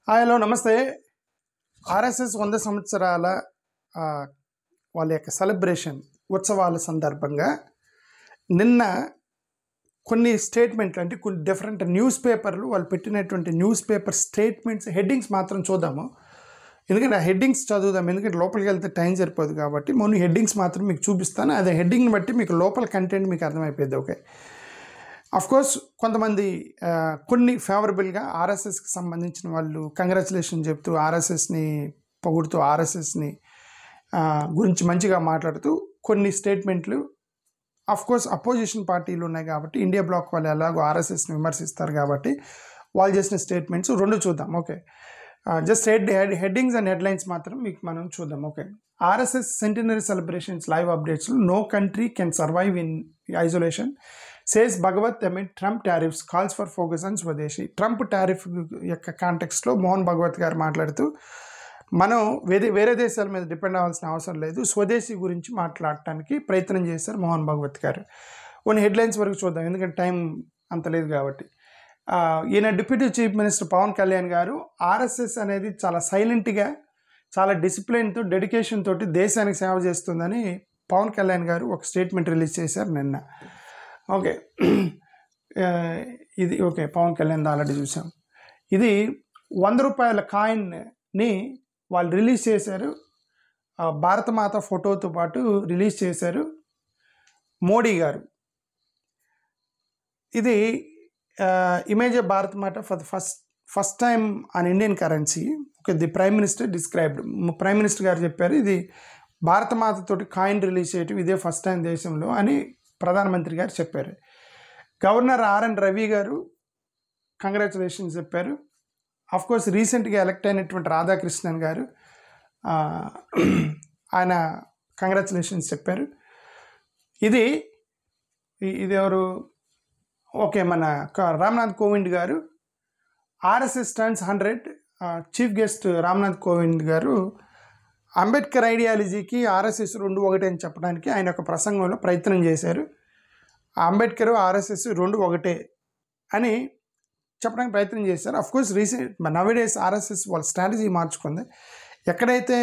Hello నమస్తే. RSS 100 సంవత్సరాల వాళ్ళ యొక్క సెలబ్రేషన్ ఉత్సవాల సందర్భంగా నిన్న కొన్ని స్టేట్మెంట్లు అంటే కొన్ని డిఫరెంట్ న్యూస్ పేపర్లు వాళ్ళు పెట్టినటువంటి న్యూస్ పేపర్ స్టేట్మెంట్స్ హెడ్డింగ్స్ మాత్రం చూద్దాము. ఎందుకంటే ఆ హెడ్డింగ్స్ చదువుదాం, ఎందుకంటే లోపలికి వెళ్తే టైం సరిపోదు కాబట్టి మొన్న హెడ్డింగ్స్ మాత్రం మీకు చూపిస్తాను. అదే హెడ్డింగ్ని బట్టి మీకు లోపల కంటెంట్ మీకు అర్థమైపోద్ది. ఓకే, కోర్స్ కొంతమంది కొన్ని ఫేవరబుల్గా ఆర్ఎస్ఎస్కి సంబంధించిన వాళ్ళు కంగ్రాచులేషన్ చెప్తూ ఆర్ఎస్ఎస్ని పొగుడుతూ ఆర్ఎస్ఎస్ని గురించి మంచిగా మాట్లాడుతూ కొన్ని స్టేట్మెంట్లు కోర్స్ అపోజిషన్ పార్టీలు ఉన్నాయి కాబట్టి ఇండియా బ్లాక్ వాళ్ళు ఎలాగో ఆర్ఎస్ఎస్ని విమర్శిస్తారు కాబట్టి వాళ్ళు చేసిన స్టేట్మెంట్స్ రెండు చూద్దాం. Okay, just headings and headlines మాత్రం మీకు మనం చూద్దాం. Okay, RSS centenary celebrations live అప్డేట్స్లో no country can survive in isolation says Bhagwat amid Trump tariffs calls for focus on swadeshi. Trump tariff యొక్క కాంటెక్స్లో మోహన్ భగవత్ గారు మాట్లాడుతూ మనం వేరే దేశాల మీద డిపెండ్ అవ్వాల్సిన అవసరం లేదు, స్వదేశీ గురించి మాట్లాడటానికి ప్రయత్నం చేశారు మోహన్ భగవత్ గారు. కొన్ని హెడ్లైన్స్ వరకు చూద్దాం, ఎందుకంటే టైం అంత లేదు కాబట్టి. ఈయన deputy chief minister Pawan Kalyan గారు ఆర్ఎస్ఎస్ అనేది చాలా సైలెంట్గా చాలా డిసిప్లిన్తో డెడికేషన్ తోటి దేశానికి సేవ చేస్తుందని పవన్ కళ్యాణ్ గారు ఒక స్టేట్మెంట్ రిలీజ్ చేశారు నిన్న. ఓకే, ఇది ఓకే పవన్ కళ్యాణ్ ఆల్రెడీ చూసాం. ఇది 100 రూపాయల కాయిన్ని వాళ్ళు రిలీజ్ చేశారు, భారతమాత ఫోటోతో పాటు రిలీజ్ చేశారు మోడీ గారు. ఇది image of Bharat Mata for the first time on Indian currency. Okay, the prime minister described, prime minister గారు చెప్పారు ఇది భారతమాత తోటి కాయిన్ రిలీజ్ చేయటం ఇదే ఫస్ట్ టైం దేశంలో అని ప్రధానమంత్రి గారు చెప్పారు. గవర్నర్ ఆర్ఎన్ రవి గారు కంగ్రాచులేషన్స్ చెప్పారు. కోర్స్ రీసెంట్గా ఎలక్ట్ అయినటువంటి రాధాకృష్ణన్ గారు ఆయన కంగ్రాచులేషన్స్ చెప్పారు. ఇది ఎవరు? ఓకే, మన రామ్నాథ్ కోవింద్ గారు RSS turns 100 chief guest Ramnath Kovind గారు అంబేద్కర్ ఐడియాలజీకి ఆర్ఎస్ఎస్ రెండు ఒకటే అని చెప్పడానికి ఆయన ఒక ప్రసంగంలో ప్రయత్నం చేశారు. అంబేద్కర్ ఆర్ఎస్ఎస్ రెండు ఒకటే అని చెప్పడానికి ప్రయత్నం చేశారు. కోర్స్ నవేడేస్ ఆర్ఎస్ఎస్ వాళ్ళ స్ట్రాటజీ మార్చుకుంది. ఎక్కడైతే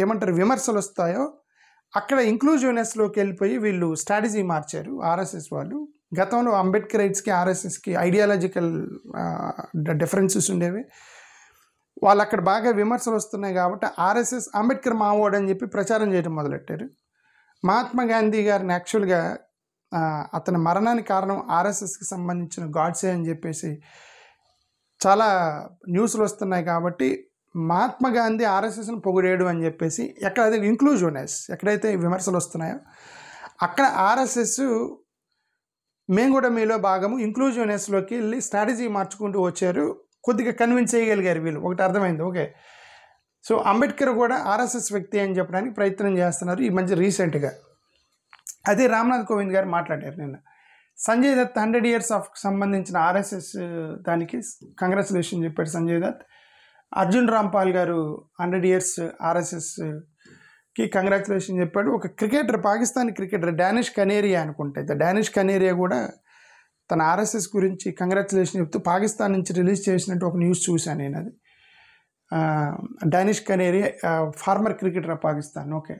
ఏమంటారు విమర్శలు వస్తాయో అక్కడ ఇంక్లూజివ్నెస్లోకి వెళ్ళిపోయి వీళ్ళు స్ట్రాటజీ మార్చారు ఆర్ఎస్ఎస్ వాళ్ళు. గతంలో అంబేద్కర్ రైట్స్కి ఆర్ఎస్ఎస్కి ఐడియాలజికల్ డిఫరెన్సెస్ ఉండేవి. వాళ్ళు అక్కడ బాగా విమర్శలు వస్తున్నాయి కాబట్టి ఆర్ఎస్ఎస్ అంబేద్కర్ మావోడు అని చెప్పి ప్రచారం చేయడం మొదలెట్టారు. మహాత్మా గాంధీ గారిని యాక్చువల్గా అతని మరణానికి కారణం ఆర్ఎస్ఎస్కి సంబంధించిన గాడ్సే అని చెప్పేసి చాలా న్యూస్లు వస్తున్నాయి కాబట్టి మహాత్మా గాంధీ ఆర్ఎస్ఎస్ని పొగిడేడు అని చెప్పేసి ఎక్కడైతే ఇంక్లూజివ్నెస్ ఎక్కడైతే విమర్శలు వస్తున్నాయో అక్కడ ఆర్ఎస్ఎస్ మేము కూడా మీలో భాగము ఇంక్లూజివ్నెస్లోకి వెళ్ళి స్ట్రాటజీ మార్చుకుంటూ వచ్చారు. కొద్దిగా కన్విన్స్ చేయగలిగారు వీళ్ళు. ఒకటి అర్థమైంది. ఓకే, సో అంబేద్కర్ కూడా ఆర్ఎస్ఎస్ వ్యక్తి అని చెప్పడానికి ప్రయత్నం చేస్తున్నారు ఈ మధ్య రీసెంట్గా. అదే రామ్నాథ్ కోవింద్ గారు మాట్లాడారు నిన్న. సంజయ్ దత్ 100 years సంబంధించిన ఆర్ఎస్ఎస్ దానికి కంగ్రాచులేషన్ చెప్పాడు సంజయ్ దత్. అర్జున్ రాంపాల్ గారు 100 years ఆర్ఎస్ఎస్కి కంగ్రాచులేషన్ చెప్పాడు. ఒక cricketer, Pakistani cricketer Danish Kaneria అనుకుంటే, డానిష్ కనేరియా కూడా తన ఆర్ఎస్ఎస్ గురించి కంగ్రాచులేషన్ చెప్తూ పాకిస్తాన్ నుంచి రిలీజ్ చేసినట్టు ఒక న్యూస్ చూశాను నేను. అది Danish Kaneria former cricketer of Pakistan. Okay,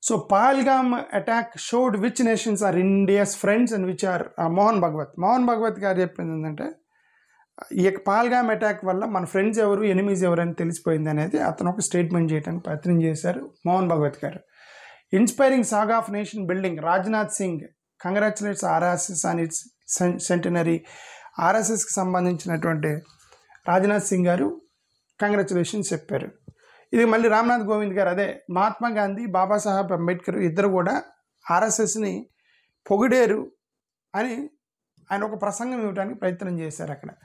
so Pahalgam attack showed which nations are India's friends and which are Mohan Bhagwat గారు చెప్పింది ఏంటంటే ఈ యొక్క పహల్గామ్ అటాక్ వల్ల మన ఫ్రెండ్స్ ఎవరు ఎనిమీస్ ఎవరు అని తెలిసిపోయింది అనేది అతను ఒక స్టేట్మెంట్ చేయడానికి ప్రయత్నం చేశారు మోహన్ భగవత్ గారు. Inspiring saga of nation building, Rajnath Singh congratulates RSS on its centenary. ఆర్ఎస్ఎస్కి సంబంధించినటువంటి రాజ్నాథ్ సింగ్ గారు కంగ్రాచులేషన్స్ చెప్పారు. ఇది మళ్ళీ రామ్నాథ్ కోవింద్ గారు అదే మహాత్మా గాంధీ, బాబాసాహెబ్ అంబేద్కర్ ఇద్దరు కూడా ఆర్ఎస్ఎస్ని పొగిడేరు అని ఆయన ఒక ప్రసంగం ఇవ్వడానికి ప్రయత్నం చేశారు.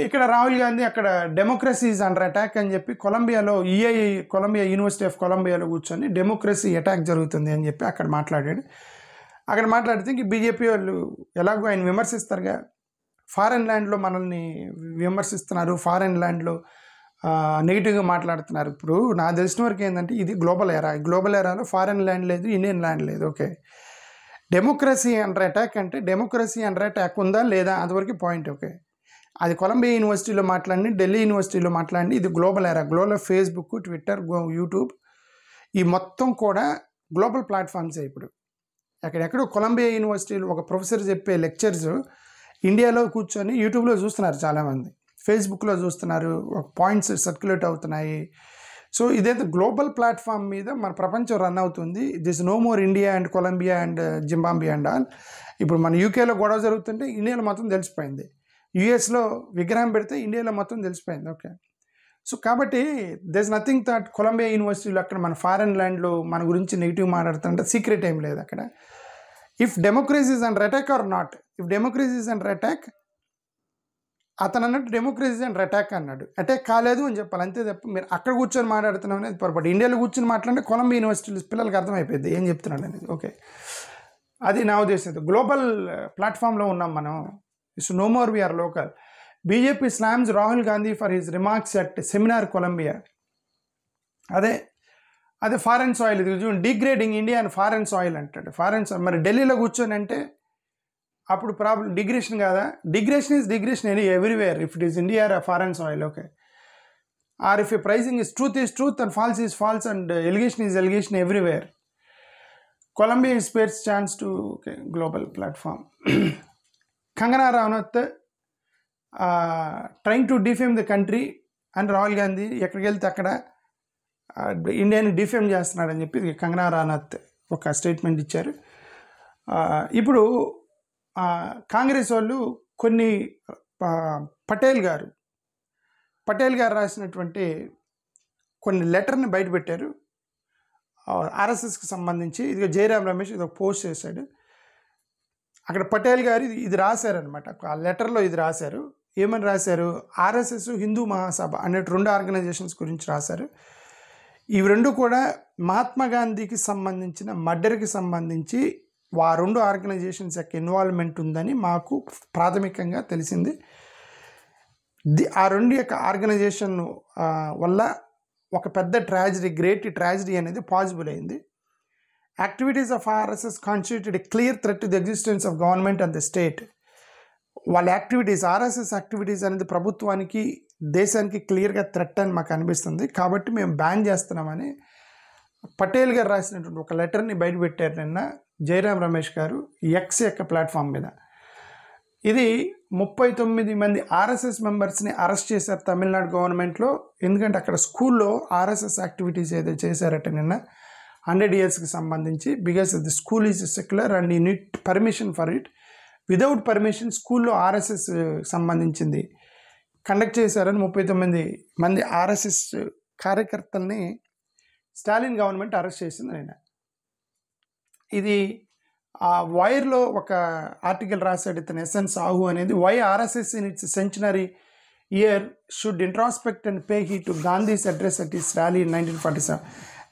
ఇక్కడ రాహుల్ గాంధీ అక్కడ డెమోక్రసీ ఈజ్ అండర్ అటాక్ అని చెప్పి కొలంబియా యూనివర్సిటీ ఆఫ్ కొలంబియాలో కూర్చొని డెమోక్రసీ అటాక్ జరుగుతుంది అని చెప్పి అక్కడ మాట్లాడాడు. అక్కడ మాట్లాడితే ఇంక బీజేపీ వాళ్ళు ఎలాగో ఆయన విమర్శిస్తారుగా, ఫారెన్ ల్యాండ్లో మనల్ని విమర్శిస్తున్నారు, ఫారెన్ ల్యాండ్లో నెగిటివ్గా మాట్లాడుతున్నారు. ఇప్పుడు నాకు తెలిసిన వరకు ఏంటంటే ఇది గ్లోబల్ ఎరాలో ఫారెన్ ల్యాండ్ లేదు, ఇండియన్ ల్యాండ్ లేదు. ఓకే, డెమోక్రసీ అండర్ అటాక్ అంటే డెమోక్రసీ అండర్ అటాక్ ఉందా లేదా అంతవరకు పాయింట్. ఓకే, అది కొలంబియా యూనివర్సిటీలో మాట్లాడి, ఢిల్లీ యూనివర్సిటీలో మాట్లాడి, ఇది గ్లోబల్ ఎరా. గ్లోబల్ ఫేస్బుక్, ట్విట్టర్, యూట్యూబ్ ఈ మొత్తం కూడా గ్లోబల్ ప్లాట్ఫామ్సే ఇప్పుడు. ఎక్కడెక్కడో కొలంబియా యూనివర్సిటీలో ఒక ప్రొఫెసర్ చెప్పే లెక్చర్స్ ఇండియాలో కూర్చొని యూట్యూబ్లో చూస్తున్నారు చాలామంది, ఫేస్బుక్లో చూస్తున్నారు, పాయింట్స్ సర్క్యులేట్ అవుతున్నాయి. సో ఇదైతే గ్లోబల్ ప్లాట్ఫామ్ మీద మన ప్రపంచం రన్ అవుతుంది. This no more India and Colombia and Zimbabwe and all. ఇప్పుడు మన యూకేలో గొడవ జరుగుతుంటే ఇండియాలో మొత్తం తెలిసిపోయింది, యుఎస్లో విగ్రహం పెడితే ఇండియాలో మొత్తం తెలిసిపోయింది. ఓకే, సో కాబట్టి there is nothing that Colombia యూనివర్సిటీలో అక్కడ మన ఫారెన్ ల్యాండ్లో మన గురించి నెగిటివ్ మాట్లాడుతుంటే సీక్రెట్ ఏం లేదు అక్కడ. If democracy is under attack or not, if democracy is under attack, అతను అన్నట్టు డెమోక్రసీ అండ్ అటాక్ అన్నాడు, అటాక్ కాలేదు అని చెప్పాలి, అంతే తప్ప మీరు అక్కడ కూర్చొని మాట్లాడుతున్నాం అనేది పొరపాటు. ఇండియాలో కూర్చొని మాట్లాడితే కొలంబియా యూనివర్సిటీలో పిల్లలకి అర్థమైపోయింది ఏం చెప్తున్నాడు అనేది. ఓకే, అది నా ఉద్దేశం. గ్లోబల్ ప్లాట్ఫామ్లో ఉన్నాం మనం. It's no more we are local. BJP slams Rahul Gandhi for his remarks at seminar Colombia. అదే ఫారెన్ సాయిల్, ఇది degrading India and foreign soil అంటాడు. ఫారెన్ సాయిల్ మరి ఢిల్లీలో కూర్చొని అంటే అప్పుడు ప్రాబ్లం డిగ్రేషన్ కాదా? Degradation is degradation everywhere if it is India or foreign soil. Okay, or if a praising is truth and false is false and allegation is allegation everywhere. Colombia is spares chance to global platform. Kangana Ranaut trying to defame the country and Rahul Gandhi ఎక్కడికి వెళ్తే అక్కడ ఇండియాని defame చేస్తున్నాడని చెప్పి కంగనా రనౌత్ ఒక statement ఇచ్చారు. ఇప్పుడు కాంగ్రెస్ వాళ్ళు కొన్ని పటేల్ గారు రాసినటువంటి కొన్ని లెటర్ని బయటపెట్టారు ఆర్ఎస్ఎస్కి సంబంధించి. ఇది జయరాం రమేష్ ఇది ఒక పోస్ట్ చేశాడు. అక్కడ పటేల్ గారు ఇది రాశారనమాట. ఆ లెటర్లో ఇది రాశారు. ఏమని రాశారు? ఆర్ఎస్ఎస్, హిందూ మహాసభ అన్నట్టు 2 ఆర్గనైజేషన్స్ గురించి రాశారు. ఇవి 2 కూడా మహాత్మా గాంధీకి సంబంధించిన మర్డర్కి సంబంధించి ఆ 2 ఆర్గనైజేషన్స్ యొక్క ఇన్వాల్వ్మెంట్ ఉందని మాకు ప్రాథమికంగా తెలిసింది. ఆ 2 యొక్క ఆర్గనైజేషన్ వల్ల ఒక పెద్ద గ్రేట్ ట్రాజడీ అనేది పాసిబుల్ అయింది. Activities of RSS constituted a clear threat to the existence of government and the state. వాళ్ళ యాక్టివిటీస్, ఆర్ఎస్ఎస్ యాక్టివిటీస్ అనేది ప్రభుత్వానికి, దేశానికి క్లియర్గా థ్రెట్ అని మాకు అనిపిస్తుంది. కాబట్టి మేము బ్యాన్ చేస్తున్నామని పటేల్ గారు రాసినటువంటి ఒక లెటర్ని బయటపెట్టారు నిన్న జయరాం రమేష్ గారు ఎక్స్ యొక్క ప్లాట్ఫామ్ మీద. ఇది 39 మంది ఆర్ఎస్ఎస్ మెంబర్స్ని అరెస్ట్ చేశారు తమిళనాడు గవర్నమెంట్లో. ఎందుకంటే అక్కడ స్కూల్లో ఆర్ఎస్ఎస్ యాక్టివిటీస్ ఏదో చేశారట నిన్న 100 yearsకి సంబంధించి. Because the school is secular and you need permission for it. Without permission స్కూల్లో ఆర్ఎస్ఎస్ సంబంధించింది కండక్ట్ చేశారని 39 మంది ఆర్ఎస్ఎస్ కార్యకర్తల్ని స్టాలిన్ గవర్నమెంట్ అరెస్ట్ చేసింది నిన్న. ఇది ఆ వైర్లో ఒక ఆర్టికల్ రాశాడు ఇతను ఎస్ఎన్ సాహు అనేది. Why RSS in its centenary year should introspect and pay heed to Gandhi's address at his rally in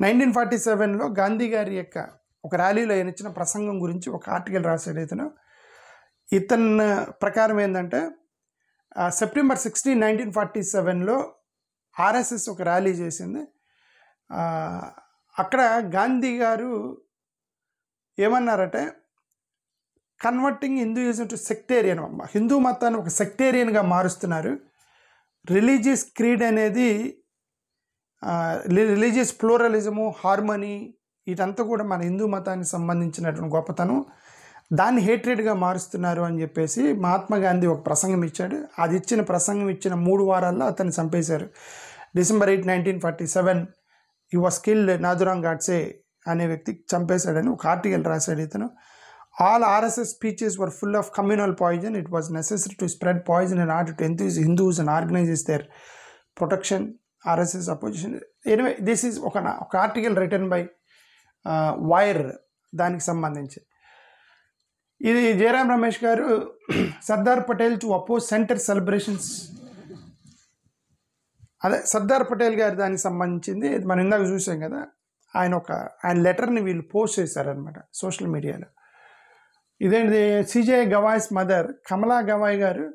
1947లో గాంధీ గారి యొక్క ఒక ర్యాలీలో ఆయన ఇచ్చిన ప్రసంగం గురించి ఒక ఆర్టికల్ రాశాడు ఇతను ప్రకారం ఏంటంటే సెప్టెంబర్ 16, 1947లో ఆర్ఎస్ఎస్ ఒక ర్యాలీ చేసింది. అక్కడ గాంధీ గారు ఏమన్నారంటే converting Hinduism to sectarian, Hindu మతాన్ని ఒక సెక్టేరియన్గా మారుస్తున్నారు. రిలీజియస్ క్రీడ్ అనేది రిలీజియస్ ప్లూరలిజము, హార్మనీ ఇదంతా కూడా మన హిందూ మతానికి సంబంధించినటువంటి గొప్పతనం, దాన్ని హేట్రేడ్గా మారుస్తున్నారు అని చెప్పేసి మహాత్మా గాంధీ ఒక ప్రసంగం ఇచ్చాడు. అది ఇచ్చిన ప్రసంగం ఇచ్చిన 3 వారాల్లో అతన్ని చంపేశారు. December 8, 1947 ఈ వాస్ కిల్డ్. నాథురామ్ గాడ్సే అనే వ్యక్తికి చంపేశాడని ఒక ఆర్టికల్ రాశాడు ఇతను. All RSS speeches were full of communal poison. It was necessary to spread poison in order to enthuse Hindus and organises their protection. RSS opposition. Anyway this is ఒక article written by Wire దానికి సంబంధించి. ఇది జయరాం రమేష్ గారు Sardar Patel to oppose centre celebrations, అదే సర్దార్ పటేల్ గారి దానికి సంబంధించింది. మనం ఇందాక చూసాం కదా, ఆయన లెటర్ని వీళ్ళు పోస్ట్ చేశారనమాట సోషల్ మీడియాలో. ఇదేంటి, సిజే గవాయ్స్ మదర్ కమలా గవాయ్ గారు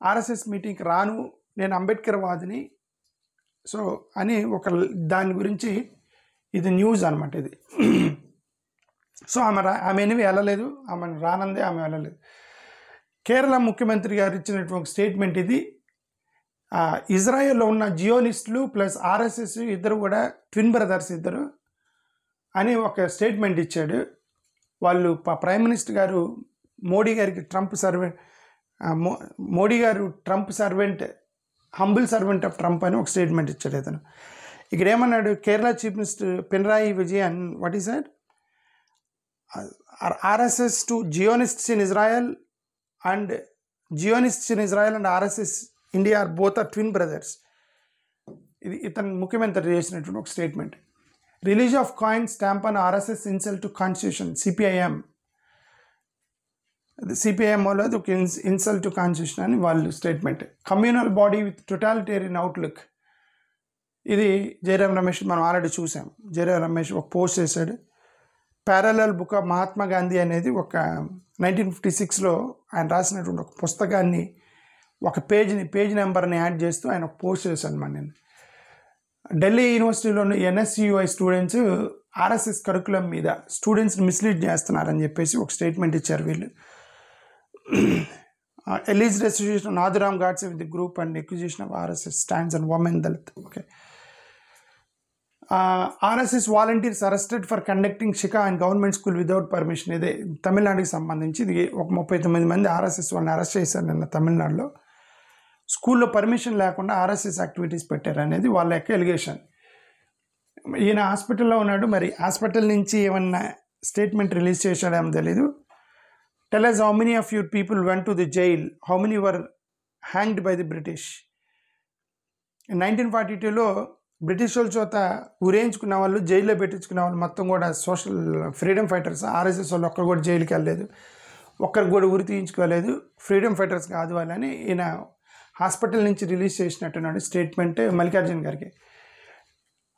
ఆర్ఎస్ఎస్ మీటింగ్కి రాను, నేను అంబేద్కర్ వాదిని సో అని ఒక దాని గురించి ఇది న్యూస్ అనమాట ఇది. సో ఆమె ఎనివి వెళ్ళలేదు, ఆమె రానందే ఆమె వెళ్ళలేదు. కేరళ ముఖ్యమంత్రి గారు ఇచ్చినటువంటి స్టేట్మెంట్ ఇది. ఇజ్రాయెల్లో ఉన్న జియోనిస్టులు ప్లస్ ఆర్ఎస్ఎస్ ఇద్దరు కూడా ట్విన్ బ్రదర్స్ ఇద్దరు అని ఒక స్టేట్మెంట్ ఇచ్చాడు. వాళ్ళు ప్రైమ్ మినిస్టర్ గారు మోడీ గారికి మోడీ గారు Trump servant, humble servant of Trump అని ఒక స్టేట్మెంట్ ఇచ్చాడు అతను. ఇక్కడ ఏమన్నాడు Kerala chief minister Pinarayi Vijayan, what is that, RSS to Zionists in Israel and Zionists in Israel and RSS India are both are twin brothers. ఇది ఇతను ముఖ్యమంత్రి చేసినటువంటి ఒక statement. Release of coin stamp on RSS insult to constitution, CPIM వాళ్ళు అది ఒక insult to constitution అని వాళ్ళు statement. Communal body with టోటాలిటేరియన్ outlook, ఇది జయరాం రమేష్ మనం ఆల్రెడీ చూసాం. జయరాం రమేష్ ఒక పోస్ట్ చేశాడు. Parallel book of Mahatma Gandhi అనేది ఒక 1956లో ఆయన రాసినటువంటి ఒక పుస్తకాన్ని ఒక పేజ్ నెంబర్ని యాడ్ చేస్తూ ఆయన ఒక పోస్ట్ చేశాను అనమాట. నేను ఢిల్లీ యూనివర్సిటీలోని ఎన్ఎస్యుఐ స్టూడెంట్స్ ఆర్ఎస్ఎస్ కరికులం మీద స్టూడెంట్స్ని మిస్లీడ్ చేస్తున్నారని చెప్పేసి ఒక స్టేట్మెంట్ ఇచ్చారు వీళ్ళు. alleged association of Nathuram Godse with the group and accusation of RSS stands on women Dalit. Okay. RSS volunteers arrested for conducting Shika and government school without permission. ఇదే తమిళనాడుకి సంబంధించి ఇది ఒక 39 మంది ఆర్ఎస్ఎస్ వాళ్ళని అరెస్ట్ చేశారు నిన్న తమిళనాడులో. స్కూల్లో పర్మిషన్ లేకుండా ఆర్ఎస్ఎస్ యాక్టివిటీస్ పెట్టారు అనేది వాళ్ళ యొక్క ఎలిగేషన్. ఈయన హాస్పిటల్లో ఉన్నాడు, మరి హాస్పిటల్ నుంచి ఏమన్నా స్టేట్మెంట్ రిలీజ్ చేశాడేమో తెలీదు. Tell us how many of your people went to the jail, how many were hanged by the British. In 1942లో బ్రిటిష్ వాళ్ళ చేత ఉరేయించుకున్న వాళ్ళు, జైల్లో పెట్టించుకున్న వాళ్ళు మొత్తం కూడా సోషల్ ఫ్రీడమ్ ఫైటర్స్. ఆర్ఎస్ఎస్ వాళ్ళు ఒక్కరు కూడా జైలుకి వెళ్ళలేదు, ఒక్కరికి కూడా ఉరి తీయించుకోలేదు, ఫ్రీడమ్ ఫైటర్స్ కాదు వాళ్ళని ఈయన హాస్పిటల్ నుంచి రిలీజ్ చేసినట్టున్నాడు స్టేట్మెంట్ మల్లికార్జున్ గారికి.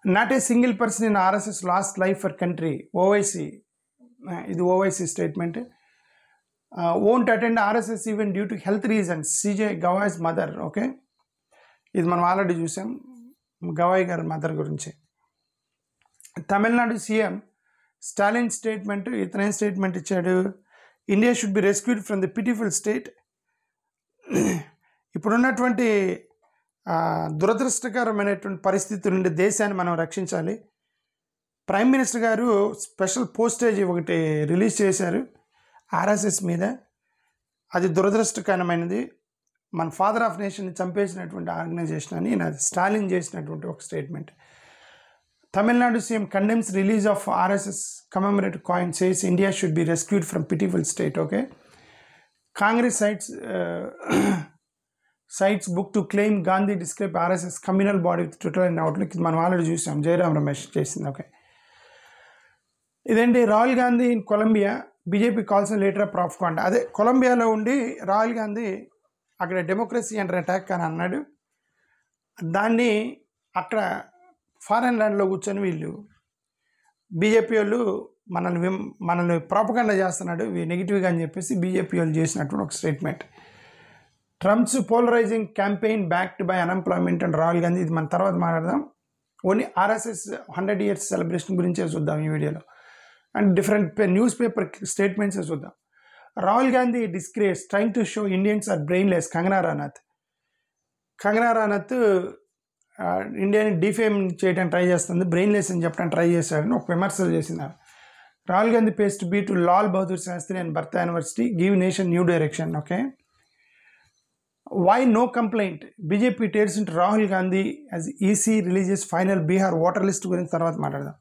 Not a single person in RSS lost life for country, Owaisi, ఇది Owaisi statement. won't attend RSS even due to health reasons, CJ Gawai's mother. Okay, ఇది మనం ఆల్రెడీ చూసాం గవాయ్ గారి మదర్ గురించి. తమిళనాడు సీఎం స్టాలిన్ స్టేట్మెంట్, ఇతనే స్టేట్మెంట్ ఇచ్చాడు. India should be rescued from the pitiful state. ఇప్పుడున్నటువంటి దురదృష్టకరమైనటువంటి పరిస్థితుల నుండి దేశాన్ని మనం రక్షించాలి. ప్రైమ్ మినిస్టర్ గారు స్పెషల్ పోస్టేజ్ ఒకటి రిలీజ్ చేశారు ఆర్ఎస్ఎస్ మీద. అది దురదృష్టకరమైనది. మన ఫాదర్ ఆఫ్ నేషన్ని చంపేసినటువంటి ఆర్గనైజేషన్ అని స్టాలిన్ చేసినటువంటి ఒక statement. Tamil Nadu CM condemns release of RSS commemorative coin, says India should be rescued from pitiful state. Okay, Congress cites book to claim Gandhi describe RSS communal body with total and outlook. ఇది మనం already చూసాం, జయరాం రమేష్ చేసింది. Okay, ఇదేంటి Rahul Gandhi in Colombia, BJP calls leader of propaganda. అదే కొలంబియాలో ఉండి రాహుల్ గాంధీ అక్కడ democracy under attack అని అన్నాడు. దాన్ని అక్కడ ఫారెన్ ల్యాండ్లో కూర్చొని వీళ్ళు బీజేపీ వాళ్ళు మనల్ని ప్రాపగాండా చేస్తున్నాడు నెగిటివ్గా అని చెప్పేసి బీజేపీ వాళ్ళు చేసినటువంటి ఒక statement. Trump's polarising campaign backed by unemployment and Rahul Gandhi. ఇది మన తర్వాత మాట్లాడదాం. ఓన్లీ ఆర్ఎస్ఎస్ 100 years సెలబ్రేషన్ గురించే చూద్దాం ఈ వీడియోలో. And different newspaper statements చూద్దాం. Rahul Gandhi disgrace trying to show Indians are brainless. Kangana Ranaut ఇండియాని డిఫేమ్ చేయడానికి ట్రై చేస్తుంది, బ్రెయిన్లెస్ అని చెప్పడానికి ట్రై చేశాడని ఒక విమర్శలు చేసింది. Rahul Gandhi pays tribute to Lal Bahadur Shastri and బర్తా university, give nation new direction. Okay, why no complaint, BJP tears into Rahul Gandhi as EC releases final Bihar voter list గురించి తర్వాత మాట్లాడదాం.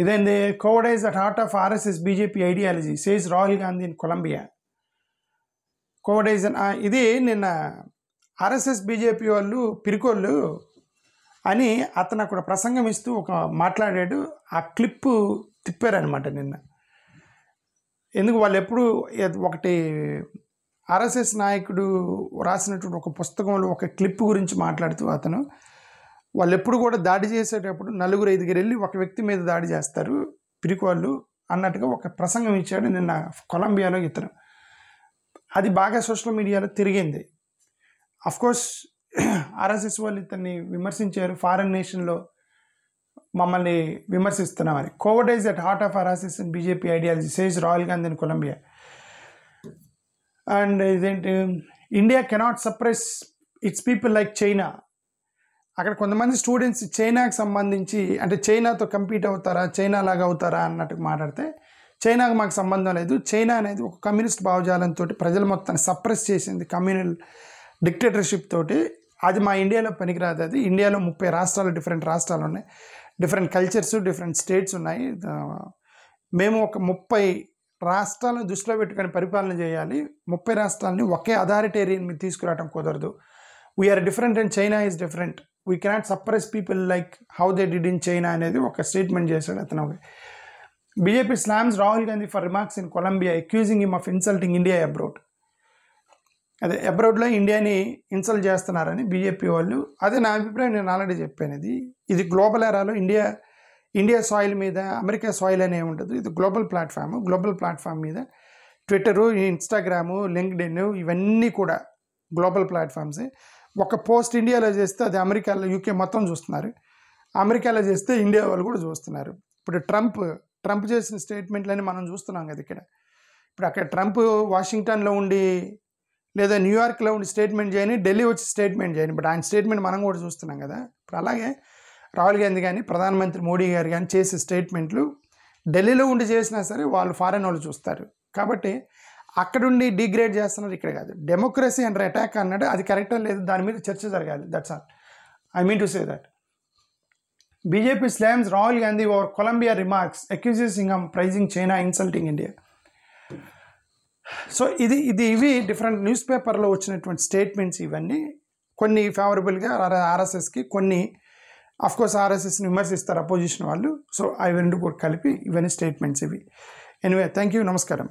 ఇదేంది cowardice at heart of RSS BJP ideology, says Rahul Gandhi in Colombia. Cowardice ఇది నిన్న RSS BJP వాళ్ళు పిరికోళ్ళు అని అతను అక్కడ ప్రసంగం ఇస్తూ ఒక మాట్లాడాడు. ఆ క్లిప్పు తిప్పారనమాట నిన్న. ఎందుకు వాళ్ళు ఎప్పుడు ఒకటి ఆర్ఎస్ఎస్ నాయకుడు రాసినటువంటి ఒక పుస్తకంలో ఒక క్లిప్ గురించి మాట్లాడుతూ అతను వాళ్ళు ఎప్పుడు కూడా దాడి చేసేటప్పుడు 4-5 వెళ్ళి ఒక వ్యక్తి మీద దాడి చేస్తారు పిరికోళ్ళు అన్నట్టుగా ఒక ప్రసంగం ఇచ్చాడు నిన్న కొలంబియాలో ఇతను. అది బాగా సోషల్ మీడియాలో తిరిగింది. అఫ్కోర్స్ ఆర్ఎస్ఎస్ వాళ్ళు ఇతన్ని విమర్శించారు, ఫారెన్ నేషన్లో మమ్మల్ని విమర్శిస్తున్నామని. Cowardice at heart of RSS and BJP ideology, says Rahul Gandhi in Colombia. And ఇదేంటి, India cannot suppress its people like China. అక్కడ కొంతమంది స్టూడెంట్స్ చైనాకి సంబంధించి అంటే చైనాతో కంపీట్ అవుతారా, చైనా లాగా అవుతారా అన్నట్టు మాట్లాడితే చైనాకు మాకు సంబంధం లేదు. చైనా అనేది ఒక కమ్యూనిస్ట్ భావజాలంతో ప్రజల మొత్తాన్ని సప్రెస్ చేసింది, కమ్యూనల్ డిక్టేటర్షిప్ తోటి. అది మా ఇండియాలో పనికిరాదు. అది ఇండియాలో 30 రాష్ట్రాలు, డిఫరెంట్ రాష్ట్రాలు ఉన్నాయి, డిఫరెంట్ కల్చర్స్, డిఫరెంట్ స్టేట్స్ ఉన్నాయి. మేము ఒక 30 రాష్ట్రాలను దృష్టిలో పెట్టుకొని పరిపాలన చేయాలి. 30 రాష్ట్రాలని ఒకే అథారిటేరియన్ మీద తీసుకురావడం కుదరదు. We are different and China is different. We cannot suppress people like how they did in China అనేది ఒక స్టేట్మెంట్ చేశాడు అతను. BJP slams Rahul Gandhi for remarks in Colombia accusing him of insulting India abroad. అదే అబ్రోడ్లో ఇండియాని ఇన్సల్ట్ చేస్తున్నారని బీజేపీ వాళ్ళు. అదే నా అభిప్రాయం, నేను ఆల్రెడీ చెప్పాను. ఇది గ్లోబల్ ఎరాలో ఇండియా సాయిల్ మీద అమెరికా సాయిల్ అనే ఉండదు. ఇది గ్లోబల్ ప్లాట్ఫామ్ మీద ట్విట్టరు, ఇన్స్టాగ్రాము, లింక్డ్ఇన్ ఇవన్నీ కూడా గ్లోబల్ ప్లాట్ఫామ్సే. ఒక పోస్ట్ ఇండియాలో చేస్తే అది అమెరికాలో, యూకే మొత్తం చూస్తున్నారు. అమెరికాలో చేస్తే ఇండియా వాళ్ళు కూడా చూస్తున్నారు. ఇప్పుడు ట్రంప్ చేసిన స్టేట్మెంట్లని మనం చూస్తున్నాం కదా ఇక్కడ. ఇప్పుడు అక్కడ ట్రంప్ వాషింగ్టన్లో ఉండి లేదా న్యూయార్క్లో ఉండి స్టేట్మెంట్ చేయని, ఢిల్లీ వచ్చి స్టేట్మెంట్ చేయని, బట్ ఆయన స్టేట్మెంట్ మనం కూడా చూస్తున్నాం కదా. ఇప్పుడు అలాగే రాహుల్ గాంధీ కానీ ప్రధానమంత్రి మోడీ గారు కానీ చేసే స్టేట్మెంట్లు ఢిల్లీలో ఉండి చేసినా సరే వాళ్ళు ఫారెన్ వాళ్ళు చూస్తారు. కాబట్టి అక్కడుండి డిగ్రేడ్ చేస్తున్నారు, ఇక్కడ కాదు. డెమోక్రసీ అండర్ అటాక్ అన్నాడు, అది కరెక్టా లేదు, దాని మీద చర్చ జరగాలి. That's all I mean to say that. BJP slams Rahul Gandhi over Colombia remarks accuses him praising China insulting India. So ఇవి డిఫరెంట్ న్యూస్ పేపర్లో వచ్చినటువంటి స్టేట్మెంట్స్. ఇవన్నీ కొన్ని ఫేవరబుల్గా ఆర్ఎస్ఎస్కి, కొన్ని అఫ్కోర్స్ ఆర్ఎస్ఎస్ని విమర్శిస్తారు అపోజిషన్ వాళ్ళు. సో అవి రెండు కూడా కలిపి ఇవన్నీ స్టేట్మెంట్స్ ఇవి. ఎనివే, థ్యాంక్ యూ, నమస్కారం.